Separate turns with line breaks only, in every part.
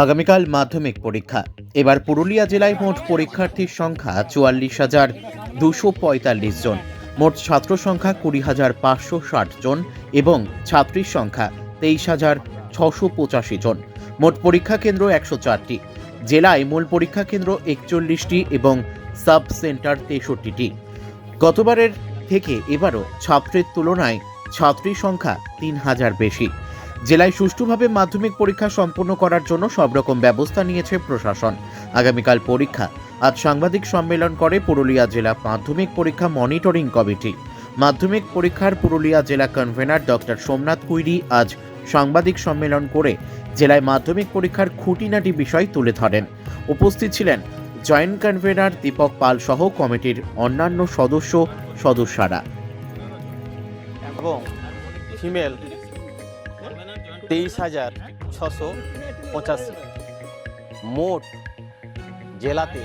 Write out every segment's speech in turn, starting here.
আগামীকাল মাধ্যমিক পরীক্ষা। এবার পুরুলিয়া জেলায় মোট পরীক্ষার্থীর সংখ্যা 44,245 জন। মোট ছাত্র সংখ্যা 20,560 জন এবং ছাত্রীর সংখ্যা 23,685 জন। মোট পরীক্ষা কেন্দ্র 104টি। জেলায় মূল পরীক্ষা কেন্দ্র 41টি এবং সাব সেন্টার 63টি। গতবারের থেকে এবারও ছাত্রের তুলনায় ছাত্রীর সংখ্যা 3,000 বেশি। জেলায় সুষ্ঠুভাবে মাধ্যমিক পরীক্ষা সম্পন্ন করার জন্য সব রকম ব্যবস্থা নিয়েছে প্রশাসন। আগামীকাল পরীক্ষা। আজ সাংবাদিক সম্মেলন করে পুরুলিয়া জেলা মাধ্যমিক পরীক্ষা মনিটরিং কমিটি। মাধ্যমিক পরীক্ষার পুরুলিয়া জেলা কনভেনার ডক্টর সোমনাথ কুইরি আজ সাংবাদিক সম্মেলন করে জেলায় মাধ্যমিক পরীক্ষার খুঁটিনাটি বিষয় তুলে ধরেন। উপস্থিত ছিলেন জয়েন্ট কনভেনার দীপক পাল সহ কমিটির অন্যান্য সদস্যরা।
এবং ফিমেল 23,685। মোট জেলাতে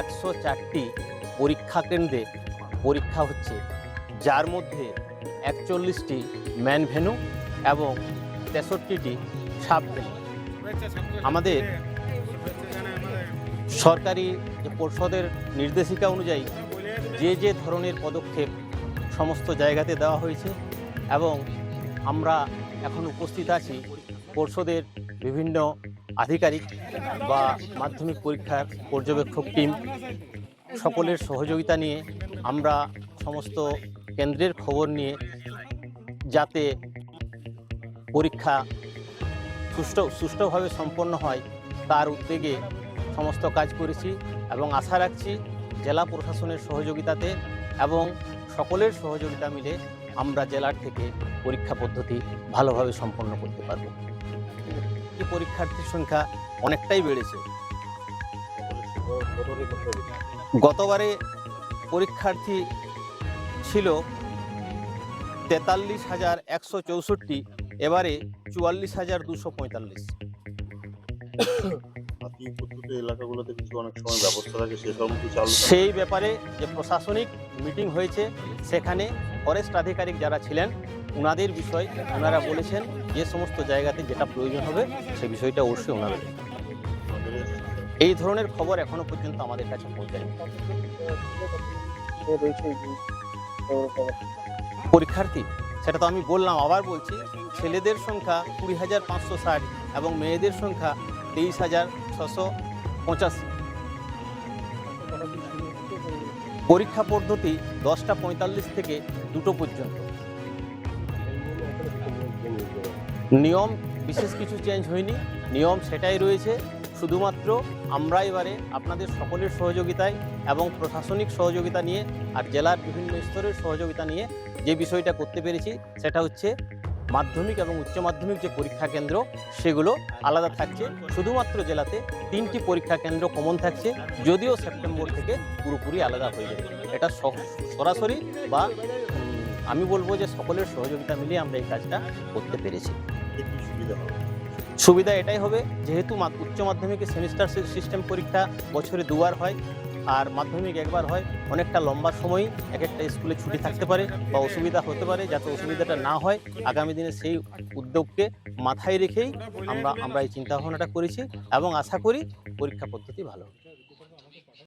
104টি পরীক্ষা কেন্দ্রে পরীক্ষা হচ্ছে, যার মধ্যে 41টি ম্যান ভেন্যু এবং 63টি সাব ভেন্যু। আমাদের সরকারি যে পর্ষদের নির্দেশিকা অনুযায়ী যে ধরনের পদক্ষেপ সমস্ত জায়গাতে দেওয়া হয়েছে এবং আমরা এখন উপস্থিত আছি পর্ষদের বিভিন্ন আধিকারিক বা মাধ্যমিক পরীক্ষার পর্যবেক্ষক টিম সকলের সহযোগিতা নিয়ে আমরা সমস্ত কেন্দ্রের খবর নিয়ে যাতে পরীক্ষা সুষ্ঠুভাবে সম্পন্ন হয় তার উদ্যোগে সমস্ত কাজ করেছি এবং আশা রাখছি জেলা প্রশাসনের সহযোগিতাতে এবং সকলের সহযোগিতা মিলে আমরা জেলার থেকে পরীক্ষা পদ্ধতি ভালোভাবে সম্পন্ন করতে পারব। এই পরীক্ষার্থীর সংখ্যা অনেকটাই বেড়েছে। গতবারে পরীক্ষার্থী ছিল 43,164, এবারে 44,245। সেই ব্যাপারে যে প্রশাসনিক মিটিং হয়েছে সেখানে ফরেস্ট আধিকারিক যারা ছিলেন ওনাদের বিষয় ওনারা বলেছেন যে সমস্ত জায়গাতে যেটা প্রয়োজন হবে সে বিষয়টা অবশ্যই ওনারা এই ধরনের খবর এখনো পর্যন্ত আমাদের কাছে পৌঁছায়নি। পরীক্ষার্থী সেটা তো আমি বললাম, আবার বলছি, ছেলেদের সংখ্যা 20,560 এবং মেয়েদের সংখ্যা 23,685। পরীক্ষা পদ্ধতি 10:45 থেকে 2টো পর্যন্ত। নিয়ম বিশেষ কিছু চেঞ্জ হয়নি, নিয়ম সেটাই রয়েছে। শুধুমাত্র আমরা এবারে আপনাদের সকলের সহযোগিতায় এবং প্রশাসনিক সহযোগিতা নিয়ে আর জেলার বিভিন্ন স্তরের সহযোগিতা নিয়ে যে বিষয়টা করতে পেরেছি সেটা হচ্ছে মাধ্যমিক এবং উচ্চ মাধ্যমিক যে পরীক্ষা কেন্দ্র সেগুলো আলাদা থাকছে। শুধুমাত্র জেলাতে 3টি পরীক্ষা কেন্দ্র কমন থাকছে, যদিও সেপ্টেম্বর থেকে পুরোপুরি আলাদা হয়ে যাবে। এটা সরাসরি বা আমি বলবো যে সকলের সহযোগিতা মিলিয়ে আমরা এই কাজটা করতে পেরেছি। সুবিধা এটাই হবে, যেহেতু উচ্চ মাধ্যমিকের সেমিস্টার সিস্টেম পরীক্ষা বছরে 2বার হয় আর মাধ্যমিক 1বার হয়, অনেকটা লম্বা সময় এক একটা স্কুলে ছুটি থাকতে পারে বা অসুবিধা হতে পারে। যাতে অসুবিধাটা না হয় আগামী দিনে সেই উদ্যোগকে মাথায় রেখেই আমরা এই চিন্তাভাবনাটা করেছি এবং আশা করি পরীক্ষা পদ্ধতি ভালো হবে।